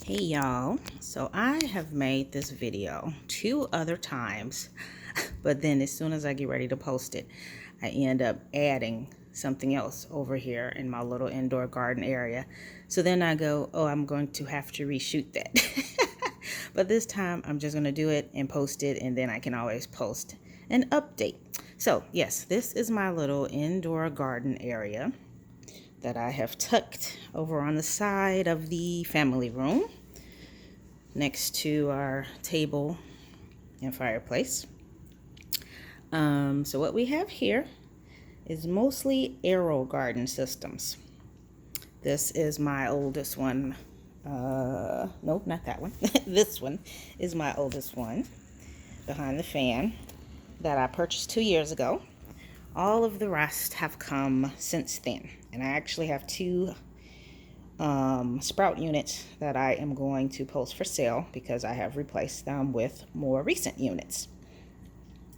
Hey y'all, so I have made this video 2 other times, but then as soon as I get ready to post it, I end up adding something else over here in my little indoor garden area. So then I go, oh, I'm going to have to reshoot that. But this time I'm just going to do it and post it, and then I can always post an update. So yes, this is my little indoor garden area that I have tucked over on the side of the family room next to our table and fireplace. So what we have here is mostly AeroGarden systems. This is my oldest one. Nope, not that one. This one is my oldest one behind the fan that I purchased 2 years ago. All of the rest have come since then, and I actually have 2 sprout units that I am going to post for sale because I have replaced them with more recent units.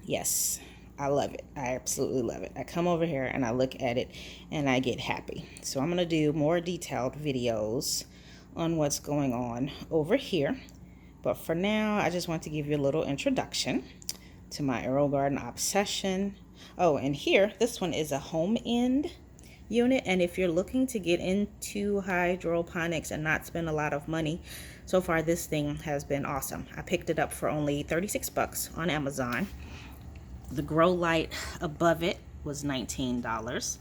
Yes, I love it. I absolutely love it. I come over here and I look at it and I get happy. So I'm going to do more detailed videos on what's going on over here. But for now, I just want to give you a little introduction to my AeroGarden obsession. Oh, and here, this one is a home end unit, and if you're looking to get into hydroponics and not spend a lot of money, so far this thing has been awesome. I picked it up for only 36 bucks on Amazon. The grow light above it was $19,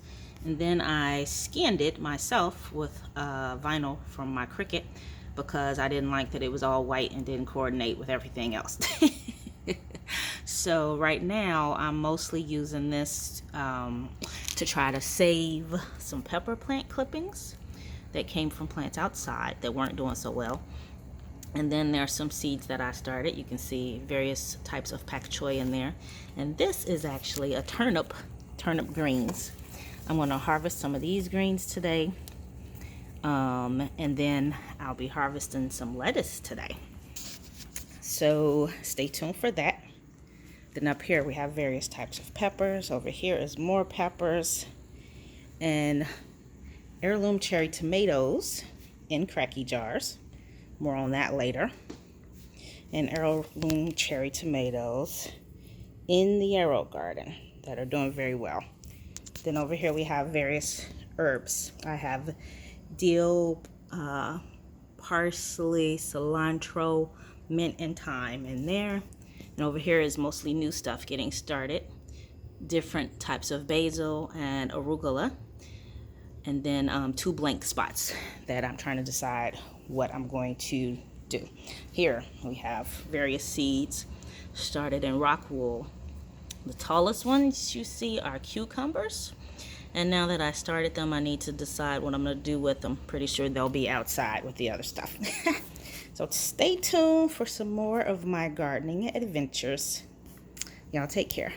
and then I scanned it myself with vinyl from my Cricut because I didn't like that it was all white and didn't coordinate with everything else. So right now I'm mostly using this to try to save some pepper plant clippings that came from plants outside that weren't doing so well. And then there are some seeds that I started. You can see various types of pak choi in there. And this is actually a turnip greens. I'm going to harvest some of these greens today. And then I'll be harvesting some lettuce today. So stay tuned for that. Then up here we have various types of peppers. Over here is more peppers and heirloom cherry tomatoes in cracky jars. More on that later. And heirloom cherry tomatoes in the AeroGarden that are doing very well. Then over here we have various herbs. I have dill, parsley, cilantro, mint, and thyme in there. And over here is mostly new stuff getting started. Different types of basil and arugula. And then 2 blank spots that I'm trying to decide what I'm going to do. Here we have various seeds started in rock wool. The tallest ones you see are cucumbers. And now that I started them, I need to decide what I'm going to do with them. Pretty sure they'll be outside with the other stuff. So stay tuned for some more of my gardening adventures. Y'all take care.